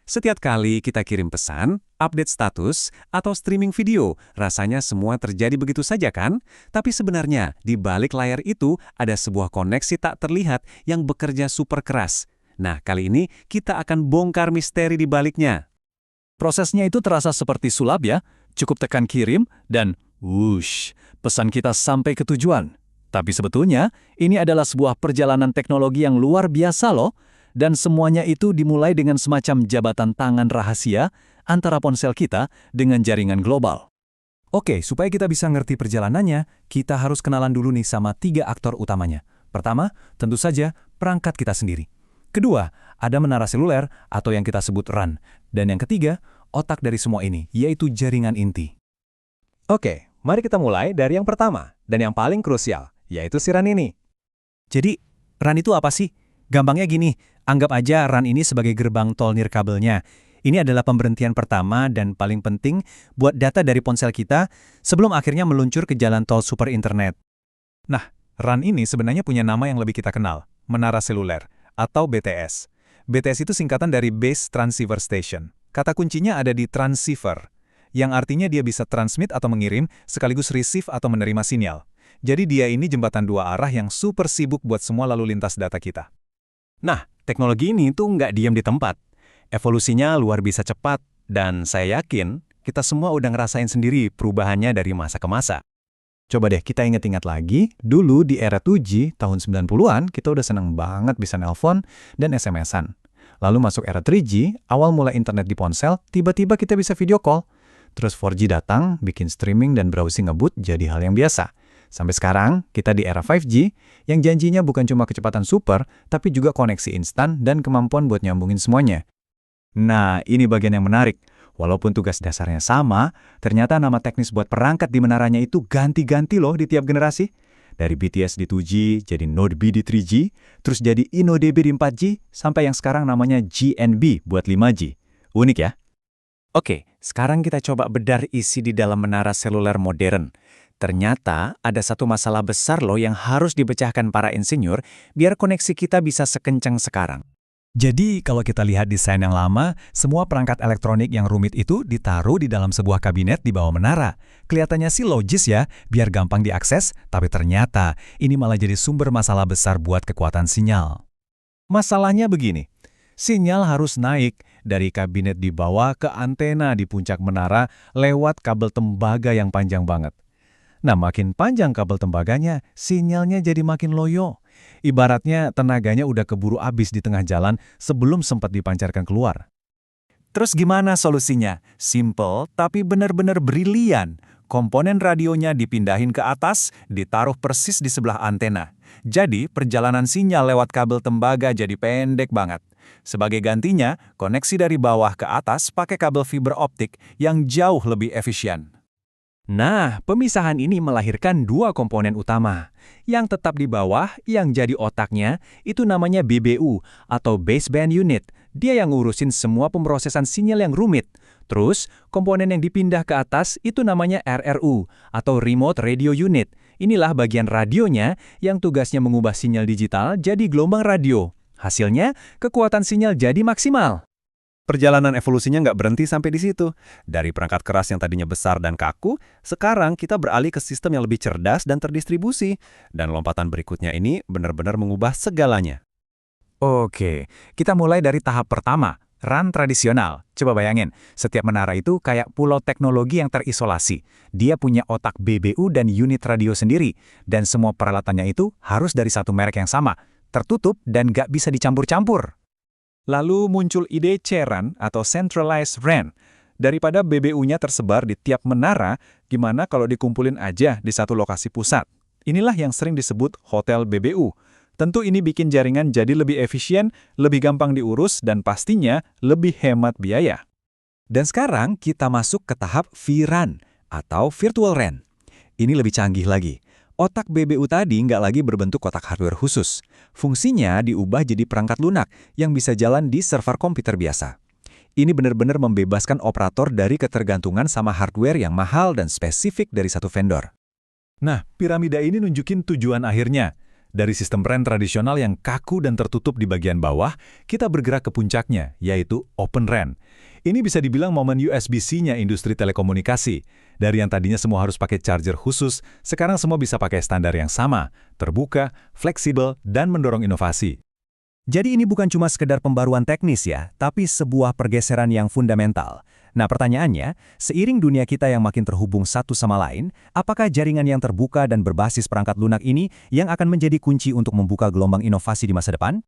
Setiap kali kita kirim pesan, update status, atau streaming video, rasanya semua terjadi begitu saja kan? Tapi sebenarnya, di balik layar itu ada sebuah koneksi tak terlihat yang bekerja super keras. Nah, kali ini kita akan bongkar misteri di baliknya. Prosesnya itu terasa seperti sulap ya, cukup tekan kirim dan whoosh, pesan kita sampai ke tujuan. Tapi sebetulnya, ini adalah sebuah perjalanan teknologi yang luar biasa loh, dan semuanya itu dimulai dengan semacam jabatan tangan rahasia antara ponsel kita dengan jaringan global. Oke, supaya kita bisa ngerti perjalanannya, kita harus kenalan dulu nih sama 3 aktor utamanya. Pertama, tentu saja perangkat kita sendiri. Kedua, ada menara seluler atau yang kita sebut RAN. Dan yang ketiga, otak dari semua ini, yaitu jaringan inti. Oke, mari kita mulai dari yang pertama dan yang paling krusial, yaitu si RAN ini. Jadi, RAN itu apa sih? Gampangnya gini, anggap aja RAN ini sebagai gerbang tol nirkabelnya. Ini adalah pemberhentian pertama dan paling penting buat data dari ponsel kita sebelum akhirnya meluncur ke jalan tol super internet. Nah, RAN ini sebenarnya punya nama yang lebih kita kenal, menara seluler, atau BTS. BTS itu singkatan dari Base Transceiver Station. Kata kuncinya ada di transceiver, yang artinya dia bisa transmit atau mengirim, sekaligus receive atau menerima sinyal. Jadi dia ini jembatan dua arah yang super sibuk buat semua lalu lintas data kita. Nah, teknologi ini tuh nggak diam di tempat. Evolusinya luar biasa cepat, dan saya yakin kita semua udah ngerasain sendiri perubahannya dari masa ke masa. Coba deh kita ingat-ingat lagi, dulu di era 2G tahun 90-an kita udah seneng banget bisa nelpon dan SMS-an. Lalu masuk era 3G, awal mulai internet di ponsel, tiba-tiba kita bisa video call. Terus 4G datang, bikin streaming dan browsing ngebut jadi hal yang biasa. Sampai sekarang, kita di era 5G, yang janjinya bukan cuma kecepatan super, tapi juga koneksi instan dan kemampuan buat nyambungin semuanya. Nah, ini bagian yang menarik. Walaupun tugas dasarnya sama, ternyata nama teknis buat perangkat di menaranya itu ganti-ganti loh di tiap generasi. Dari BTS di 2G, jadi Node B di 3G, terus jadi InnoDB di 4G, sampai yang sekarang namanya GNB buat 5G. Unik ya? Oke, sekarang kita coba bedar isi di dalam menara seluler modern. Ternyata ada satu masalah besar loh yang harus dipecahkan para insinyur biar koneksi kita bisa sekencang sekarang. Jadi, kalau kita lihat desain yang lama, semua perangkat elektronik yang rumit itu ditaruh di dalam sebuah kabinet di bawah menara. Kelihatannya sih logis ya, biar gampang diakses, tapi ternyata ini malah jadi sumber masalah besar buat kekuatan sinyal. Masalahnya begini, sinyal harus naik dari kabinet di bawah ke antena di puncak menara lewat kabel tembaga yang panjang banget. Nah, makin panjang kabel tembaganya, sinyalnya jadi makin loyo. Ibaratnya tenaganya udah keburu habis di tengah jalan sebelum sempat dipancarkan keluar. Terus gimana solusinya? Simple, tapi benar-benar brilian. Komponen radionya dipindahin ke atas, ditaruh persis di sebelah antena. Jadi, perjalanan sinyal lewat kabel tembaga jadi pendek banget. Sebagai gantinya, koneksi dari bawah ke atas pakai kabel fiber optik yang jauh lebih efisien. Nah, pemisahan ini melahirkan dua komponen utama. Yang tetap di bawah, yang jadi otaknya, itu namanya BBU atau Baseband Unit. Dia yang ngurusin semua pemrosesan sinyal yang rumit. Terus, komponen yang dipindah ke atas itu namanya RRU atau Remote Radio Unit. Inilah bagian radionya yang tugasnya mengubah sinyal digital jadi gelombang radio. Hasilnya, kekuatan sinyal jadi maksimal. Perjalanan evolusinya nggak berhenti sampai di situ. Dari perangkat keras yang tadinya besar dan kaku, sekarang kita beralih ke sistem yang lebih cerdas dan terdistribusi. Dan lompatan berikutnya ini benar-benar mengubah segalanya. Oke, kita mulai dari tahap pertama, RAN tradisional. Coba bayangin, setiap menara itu kayak pulau teknologi yang terisolasi. Dia punya otak BBU dan unit radio sendiri. Dan semua peralatannya itu harus dari satu merek yang sama, tertutup dan nggak bisa dicampur-campur. Lalu muncul ide CRAN atau Centralized RAN. Daripada BBU-nya tersebar di tiap menara, gimana kalau dikumpulin aja di satu lokasi pusat? Inilah yang sering disebut hotel BBU. Tentu ini bikin jaringan jadi lebih efisien, lebih gampang diurus, dan pastinya lebih hemat biaya. Dan sekarang kita masuk ke tahap vRAN atau Virtual RAN. Ini lebih canggih lagi. Otak BBU tadi nggak lagi berbentuk kotak hardware khusus. Fungsinya diubah jadi perangkat lunak yang bisa jalan di server komputer biasa. Ini benar-benar membebaskan operator dari ketergantungan sama hardware yang mahal dan spesifik dari satu vendor. Nah, piramida ini nunjukin tujuan akhirnya. Dari sistem RAN tradisional yang kaku dan tertutup di bagian bawah, kita bergerak ke puncaknya, yaitu Open RAN. Ini bisa dibilang momen USB-C-nya industri telekomunikasi. Dari yang tadinya semua harus pakai charger khusus, sekarang semua bisa pakai standar yang sama, terbuka, fleksibel, dan mendorong inovasi. Jadi ini bukan cuma sekedar pembaruan teknis ya, tapi sebuah pergeseran yang fundamental. Nah pertanyaannya, seiring dunia kita yang makin terhubung satu sama lain, apakah jaringan yang terbuka dan berbasis perangkat lunak ini yang akan menjadi kunci untuk membuka gelombang inovasi di masa depan?